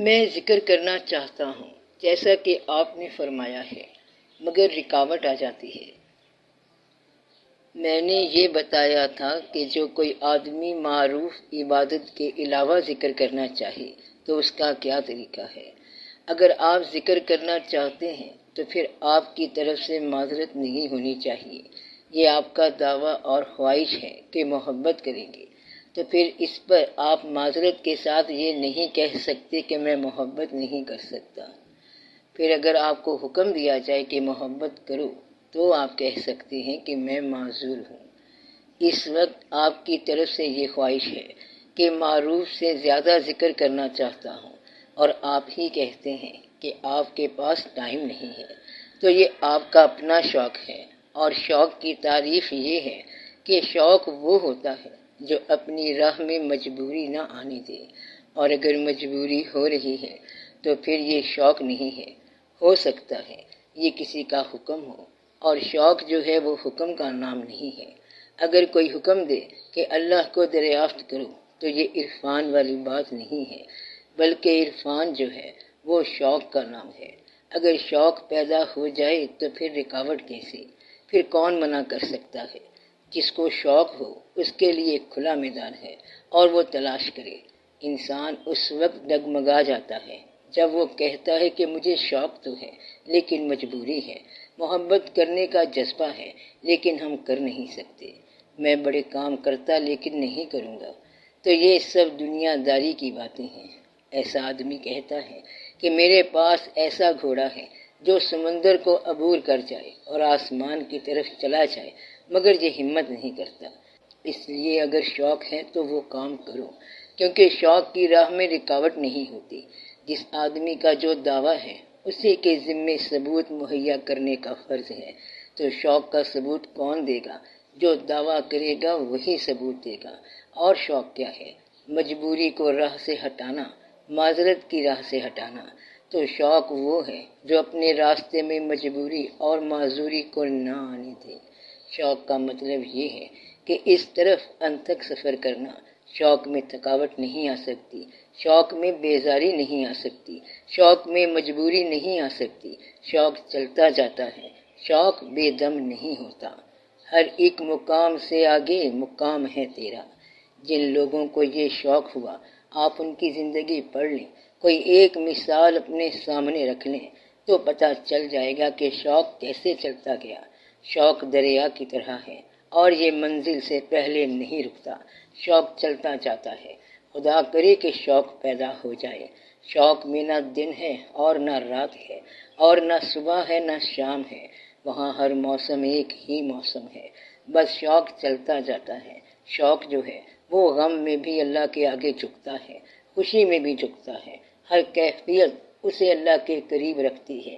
میں ذکر کرنا چاہتا ہوں جیسا کہ آپ نے فرمایا ہے، مگر رکاوٹ آ جاتی ہے۔ میں نے یہ بتایا تھا کہ جو کوئی آدمی معروف عبادت کے علاوہ ذکر کرنا چاہے تو اس کا کیا طریقہ ہے۔ اگر آپ ذکر کرنا چاہتے ہیں تو پھر آپ کی طرف سے معذرت نہیں ہونی چاہیے۔ یہ آپ کا دعویٰ اور خواہش ہے کہ محبت کریں گے، تو پھر اس پر آپ معذرت کے ساتھ یہ نہیں کہہ سکتے کہ میں محبت نہیں کر سکتا۔ پھر اگر آپ کو حکم دیا جائے کہ محبت کرو تو آپ کہہ سکتے ہیں کہ میں معذور ہوں۔ اس وقت آپ کی طرف سے یہ خواہش ہے کہ معروف سے زیادہ ذکر کرنا چاہتا ہوں، اور آپ ہی کہتے ہیں کہ آپ کے پاس ٹائم نہیں ہے، تو یہ آپ کا اپنا شوق ہے۔ اور شوق کی تعریف یہ ہے کہ شوق وہ ہوتا ہے جو اپنی راہ میں مجبوری نہ آنے دے، اور اگر مجبوری ہو رہی ہے تو پھر یہ شوق نہیں ہے۔ ہو سکتا ہے یہ کسی کا حکم ہو، اور شوق جو ہے وہ حکم کا نام نہیں ہے۔ اگر کوئی حکم دے کہ اللہ کو دریافت کرو تو یہ عرفان والی بات نہیں ہے، بلکہ عرفان جو ہے وہ شوق کا نام ہے۔ اگر شوق پیدا ہو جائے تو پھر رکاوٹ کیسے؟ پھر کون منع کر سکتا ہے؟ جس کو شوق ہو اس کے لیے کھلا میدان ہے اور وہ تلاش کرے۔ انسان اس وقت ڈگمگا جاتا ہے جب وہ کہتا ہے کہ مجھے شوق تو ہے لیکن مجبوری ہے، محبت کرنے کا جذبہ ہے لیکن ہم کر نہیں سکتے، میں بڑے کام کرتا لیکن نہیں کروں گا۔ تو یہ سب دنیا داری کی باتیں ہیں۔ ایسا آدمی کہتا ہے کہ میرے پاس ایسا گھوڑا ہے جو سمندر کو عبور کر جائے اور آسمان کی طرف چلا جائے، مگر یہ ہمت نہیں کرتا۔ اس لیے اگر شوق ہے تو وہ کام کرو، کیونکہ شوق کی راہ میں رکاوٹ نہیں ہوتی۔ جس آدمی کا جو دعویٰ ہے اسی کے ذمے ثبوت مہیا کرنے کا فرض ہے، تو شوق کا ثبوت کون دے گا؟ جو دعویٰ کرے گا وہی ثبوت دے گا۔ اور شوق کیا ہے؟ مجبوری کو راہ سے ہٹانا، معذرت کی راہ سے ہٹانا۔ تو شوق وہ ہے جو اپنے راستے میں مجبوری اور معذوری کو نہ آنے دے۔ شوق کا مطلب یہ ہے کہ اس طرف ان تک سفر کرنا۔ شوق میں تھکاوٹ نہیں آ سکتی، شوق میں بیزاری نہیں آ سکتی، شوق میں مجبوری نہیں آ سکتی۔ شوق چلتا جاتا ہے، شوق بے دم نہیں ہوتا۔ ہر ایک مقام سے آگے مقام ہے تیرا۔ جن لوگوں کو یہ شوق ہوا آپ ان کی زندگی پڑھ لیں، کوئی ایک مثال اپنے سامنے رکھ لیں تو پتہ چل جائے گا کہ شوق کیسے چلتا گیا۔ شوق دریا کی طرح ہے اور یہ منزل سے پہلے نہیں رکتا، شوق چلتا جاتا ہے۔ خدا کرے کہ شوق پیدا ہو جائے۔ شوق میں نہ دن ہے اور نہ رات ہے، اور نہ صبح ہے نہ شام ہے، وہاں ہر موسم ایک ہی موسم ہے، بس شوق چلتا جاتا ہے۔ شوق جو ہے وہ غم میں بھی اللہ کے آگے جھکتا ہے، خوشی میں بھی جھکتا ہے۔ ہر کیفیت اسے اللہ کے قریب رکھتی ہے،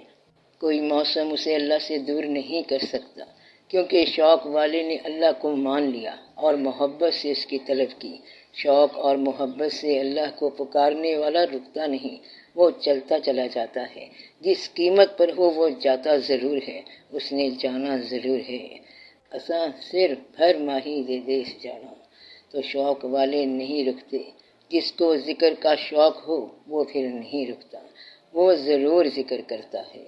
کوئی موسم اسے اللہ سے دور نہیں کر سکتا، کیونکہ شوق والے نے اللہ کو مان لیا اور محبت سے اس کی طلب کی۔ شوق اور محبت سے اللہ کو پکارنے والا رکتا نہیں، وہ چلتا چلا جاتا ہے۔ جس قیمت پر ہو وہ جاتا ضرور ہے، اس نے جانا ضرور ہے۔ اساں صرف ہر ماہی دے دیس جانا۔ تو شوق والے نہیں رکتے۔ جس کو ذکر کا شوق ہو وہ پھر نہیں رکتا، وہ ضرور ذکر کرتا ہے۔